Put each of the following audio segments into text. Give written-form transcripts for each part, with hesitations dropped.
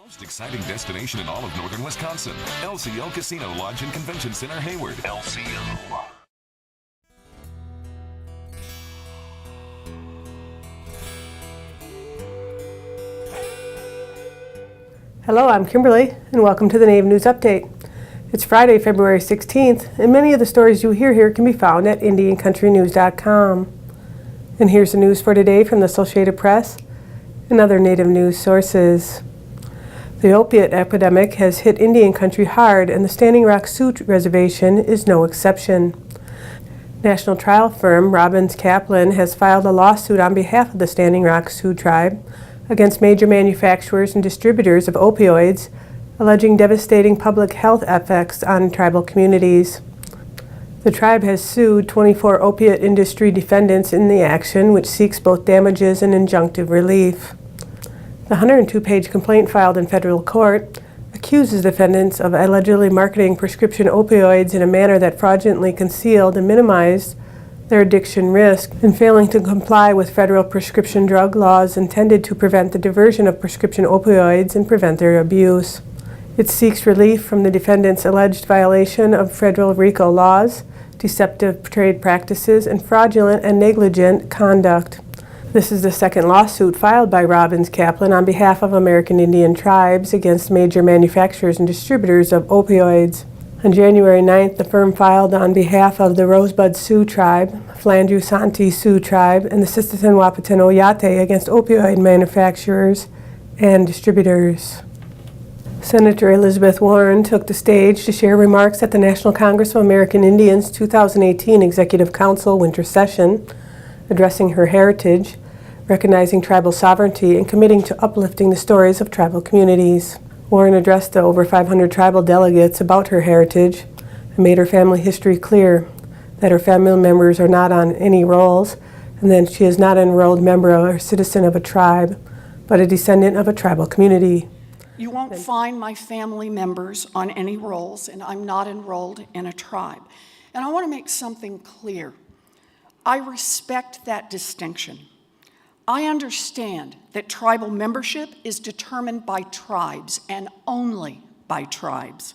Most exciting destination in all of northern Wisconsin. LCO Casino Lodge and Convention Center, Hayward. LCO. Hello, I'm Kimberly, and welcome to the NAVE News Update. It's Friday, February 16th, and many of the stories you hear here can be found at IndianCountryNews.com. And here's the news for today from the Associated Press and other Native news sources. The opiate epidemic has hit Indian Country hard, and the Standing Rock Sioux Reservation is no exception. National trial firm Robbins Kaplan has filed a lawsuit on behalf of the Standing Rock Sioux Tribe against major manufacturers and distributors of opioids, alleging devastating public health effects on tribal communities. The tribe has sued 24 opiate industry defendants in the action, which seeks both damages and injunctive relief. The 102-page complaint filed in federal court accuses defendants of allegedly marketing prescription opioids in a manner that fraudulently concealed and minimized their addiction risk, and failing to comply with federal prescription drug laws intended to prevent the diversion of prescription opioids and prevent their abuse. It seeks relief from the defendants' alleged violation of federal RICO laws, deceptive trade practices, and fraudulent and negligent conduct. This is the second lawsuit filed by Robbins Kaplan on behalf of American Indian tribes against major manufacturers and distributors of opioids. On January 9th, the firm filed on behalf of the Rosebud Sioux Tribe, Flandreau Santee Sioux Tribe, and the Sisseton Wahpeton Oyate against opioid manufacturers and distributors. Senator Elizabeth Warren took the stage to share remarks at the National Congress of American Indians 2018 Executive Council Winter Session, addressing her heritage, recognizing tribal sovereignty, and committing to uplifting the stories of tribal communities. Warren addressed the over 500 tribal delegates about her heritage and made her family history clear, that her family members are not on any rolls, and that she is not an enrolled member or citizen of a tribe, but a descendant of a tribal community. You won't find my family members on any rolls, and I'm not enrolled in a tribe. And I want to make something clear. I respect that distinction. I understand that tribal membership is determined by tribes and only by tribes.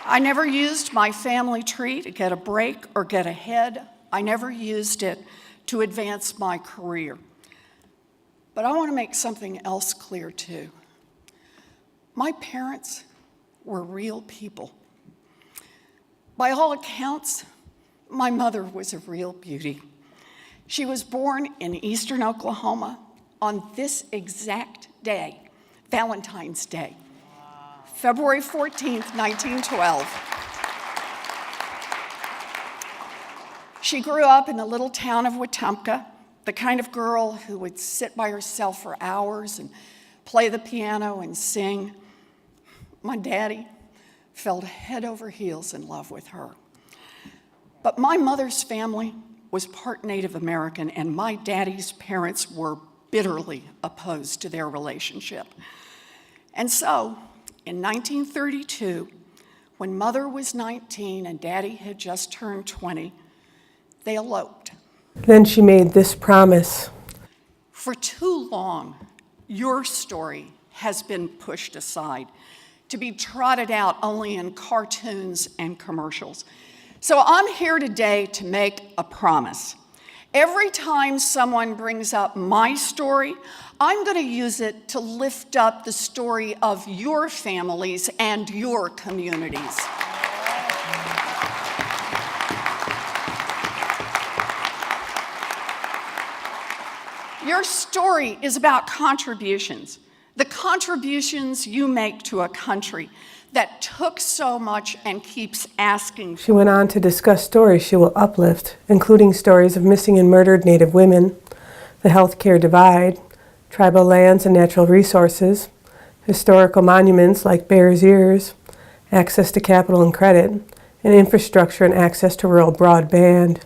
I never used my family tree to get a break or get ahead. I never used it to advance my career. But I want to make something else clear too. My parents were real people. By all accounts, my mother was a real beauty. She was born in eastern Oklahoma on this exact day, Valentine's Day, February 14th, 1912. She grew up in the little town of Wetumpka, the kind of girl who would sit by herself for hours and play the piano and sing. My daddy fell head over heels in love with her. But my mother's family was part Native American, and my daddy's parents were bitterly opposed to their relationship. And so, in 1932, when mother was 19 and daddy had just turned 20, they eloped. Then she made this promise. For too long, your story has been pushed aside, to be trotted out only in cartoons and commercials. So I'm here today to make a promise. Every time someone brings up my story, I'm going to use it to lift up the story of your families and your communities. Your story is about contributions. The contributions you make to a country that took so much and keeps asking. She went on to discuss stories she will uplift, including stories of missing and murdered Native women, the healthcare divide, tribal lands and natural resources, historical monuments like Bears Ears, access to capital and credit, and infrastructure and access to rural broadband.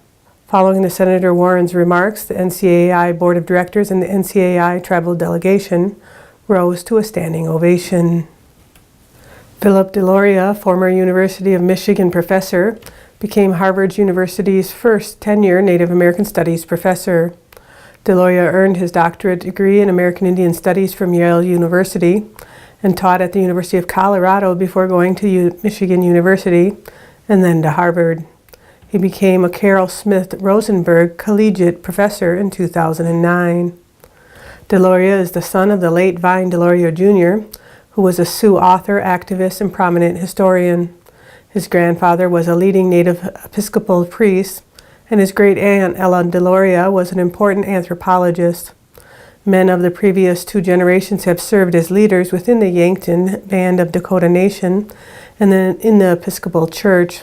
Following the Senator Warren's remarks, the NCAI Board of Directors and the NCAI Tribal Delegation rose to a standing ovation. Phillip Deloria, former University of Michigan professor, became Harvard University's first tenured Native American Studies professor. Deloria earned his doctorate degree in American Indian Studies from Yale University and taught at the University of Colorado before going to Michigan University and then to Harvard. He became a Carol Smith Rosenberg Collegiate Professor in 2009. Deloria is the son of the late Vine Deloria Jr., who was a Sioux author, activist, and prominent historian. His grandfather was a leading Native Episcopal priest, and his great-aunt Ella Deloria was an important anthropologist. Men of the previous two generations have served as leaders within the Yankton Band of Dakota Nation and then in the Episcopal Church.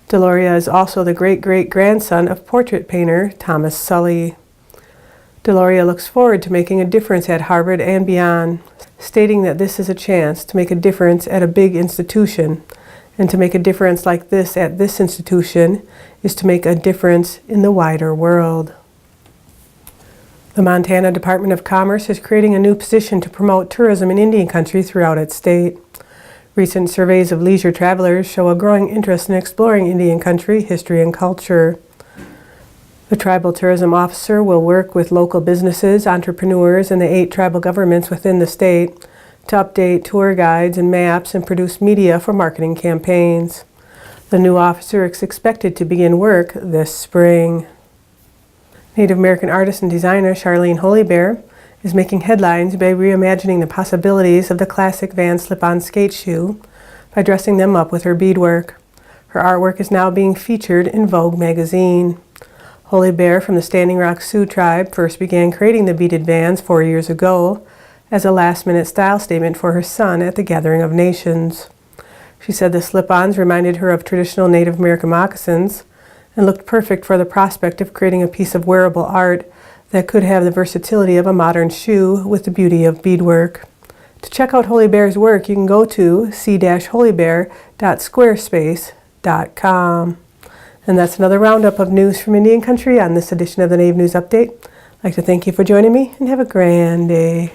Deloria is also the great-great-grandson of portrait painter Thomas Sully. Deloria looks forward to making a difference at Harvard and beyond, stating that this is a chance to make a difference at a big institution, and to make a difference like this at this institution is to make a difference in the wider world. The Montana Department of Commerce is creating a new position to promote tourism in Indian country throughout its state. Recent surveys of leisure travelers show a growing interest in exploring Indian country, history, and culture. The Tribal Tourism Officer will work with local businesses, entrepreneurs, and the 8 tribal governments within the state to update tour guides and maps and produce media for marketing campaigns. The new officer is expected to begin work this spring. Native American artist and designer Charlene Holy Bear is making headlines by reimagining the possibilities of the classic Van slip-on skate shoe by dressing them up with her beadwork. Her artwork is now being featured in Vogue magazine. Holy Bear from the Rock Sioux Tribe first began creating the beaded Vans 4 years ago as a last-minute style statement for her son at the Gathering of Nations. She said the slip-ons reminded her of traditional Native American moccasins and looked perfect for the prospect of creating a piece of wearable art that could have the versatility of a modern shoe with the beauty of beadwork. To check out Holy Bear's work, you can go to c-holybear.squarespace.com. And that's another roundup of news from Indian Country on this edition of the Native News Update. I'd like to thank you for joining me and have a grand day.